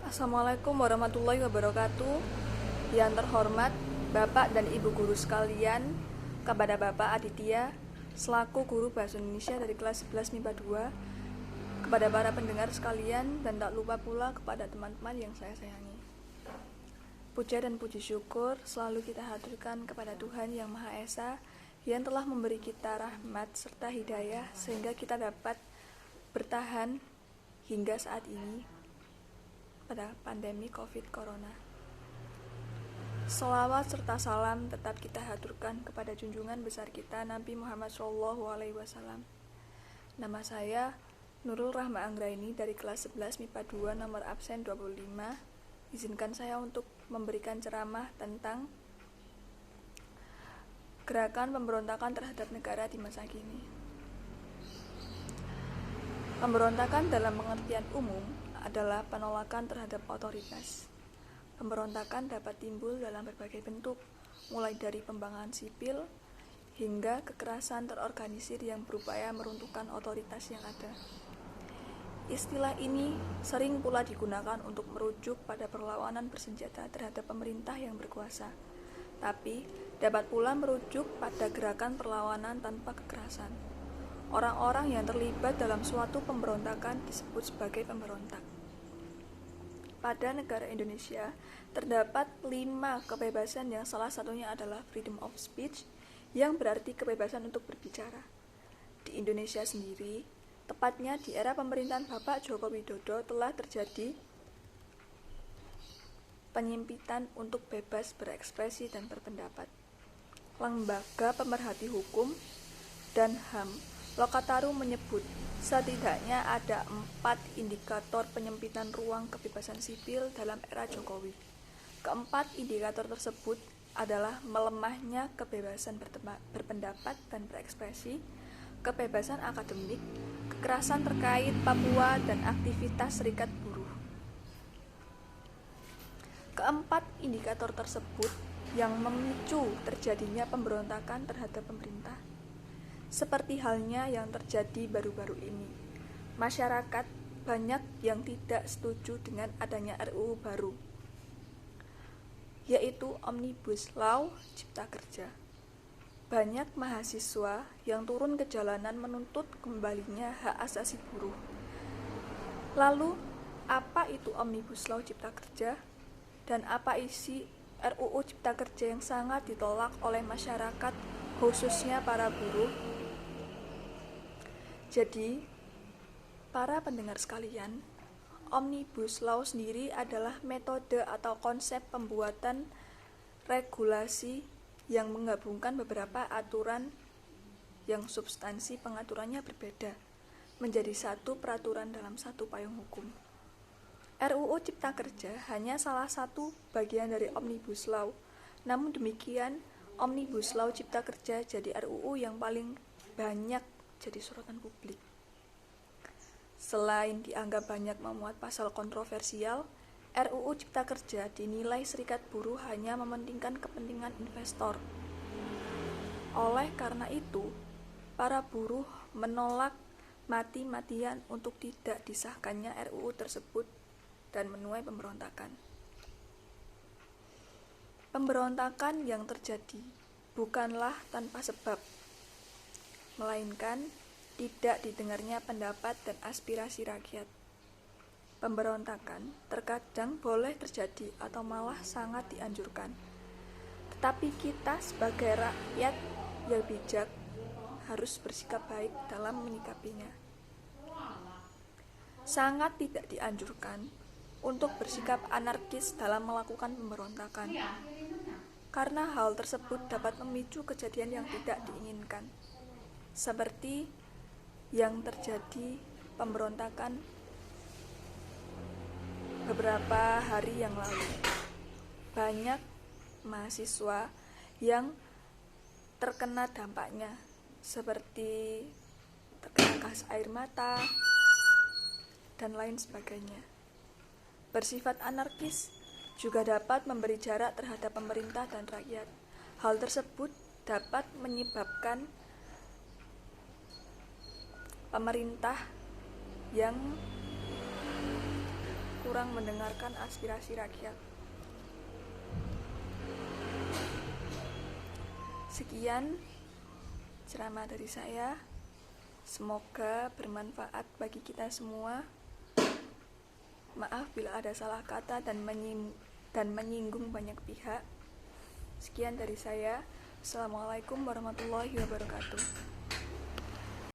Assalamualaikum warahmatullahi wabarakatuh. Yang terhormat Bapak dan Ibu guru sekalian, kepada Bapak Aditya selaku guru Bahasa Indonesia dari kelas 11 MIPA 2, kepada para pendengar sekalian, dan tak lupa pula kepada teman-teman yang saya sayangi. Puja dan puji syukur selalu kita haturkan kepada Tuhan Yang Maha Esa yang telah memberi kita rahmat serta hidayah sehingga kita dapat bertahan hingga saat ini pada pandemi COVID Corona. Selawat serta salam tetap kita haturkan kepada junjungan besar kita Nabi Muhammad SAW. Nama saya Nurul Rahma Anggraini dari kelas 11 MIPA 2 nomor absen 25. Izinkan saya untuk memberikan ceramah tentang gerakan pemberontakan terhadap negara di masa kini. Pemberontakan dalam pengertian umum adalah penolakan terhadap otoritas. Pemberontakan dapat timbul dalam berbagai bentuk, mulai dari pembangkangan sipil hingga kekerasan terorganisir yang berupaya meruntuhkan otoritas yang ada. Istilah ini sering pula digunakan untuk merujuk pada perlawanan bersenjata terhadap pemerintah yang berkuasa, tapi dapat pula merujuk pada gerakan perlawanan tanpa kekerasan. Orang-orang yang terlibat dalam suatu pemberontakan disebut sebagai pemberontak. Pada negara Indonesia, terdapat 5 kebebasan yang salah satunya adalah freedom of speech, yang berarti kebebasan untuk berbicara. Di Indonesia sendiri, tepatnya di era pemerintahan Bapak Joko Widodo telah terjadi penyempitan untuk bebas berekspresi dan berpendapat. Lembaga Pemerhati Hukum dan HAM Lokataru menyebut setidaknya ada 4 indikator penyempitan ruang kebebasan sipil dalam era Jokowi. Keempat indikator tersebut adalah melemahnya kebebasan berpendapat dan berekspresi, kebebasan akademik, kekerasan terkait Papua, dan aktivitas serikat buruh. Keempat indikator tersebut yang memicu terjadinya pemberontakan terhadap pemerintah. Seperti halnya yang terjadi baru-baru ini, masyarakat banyak yang tidak setuju dengan adanya RUU baru, yaitu Omnibus Law Cipta Kerja. Banyak mahasiswa yang turun ke jalanan menuntut kembalinya hak asasi buruh. Lalu, apa itu Omnibus Law Cipta Kerja? Dan apa isi RUU Cipta Kerja yang sangat ditolak oleh masyarakat, khususnya para buruh? Jadi, para pendengar sekalian, Omnibus Law sendiri adalah metode atau konsep pembuatan regulasi yang menggabungkan beberapa aturan yang substansi pengaturannya berbeda menjadi satu peraturan dalam satu payung hukum. RUU Cipta Kerja hanya salah satu bagian dari Omnibus Law. Namun demikian, Omnibus Law Cipta Kerja jadi RUU yang paling banyak jadi sorotan publik. Selain dianggap banyak memuat pasal kontroversial, RUU Cipta Kerja dinilai serikat buruh hanya mementingkan kepentingan investor. Oleh karena itu, para buruh menolak mati-matian untuk tidak disahkannya RUU tersebut dan menuai pemberontakan. Pemberontakan yang terjadi bukanlah tanpa sebab, melainkan tidak didengarnya pendapat dan aspirasi rakyat. Pemberontakan terkadang boleh terjadi atau malah sangat dianjurkan. Tetapi kita sebagai rakyat yang bijak harus bersikap baik dalam menyikapinya. Sangat tidak dianjurkan untuk bersikap anarkis dalam melakukan pemberontakan, karena hal tersebut dapat memicu kejadian yang tidak diinginkan, seperti yang terjadi pemberontakan beberapa hari yang lalu. Banyak mahasiswa yang terkena dampaknya, seperti terkena gas air mata dan lain sebagainya. Bersifat anarkis juga dapat memberi jarak terhadap pemerintah dan rakyat. Hal tersebut dapat menyebabkan pemerintah yang kurang mendengarkan aspirasi rakyat. Sekian ceramah dari saya. Semoga bermanfaat bagi kita semua. Maaf bila ada salah kata dan menyinggung banyak pihak. Sekian dari saya. Assalamualaikum warahmatullahi wabarakatuh.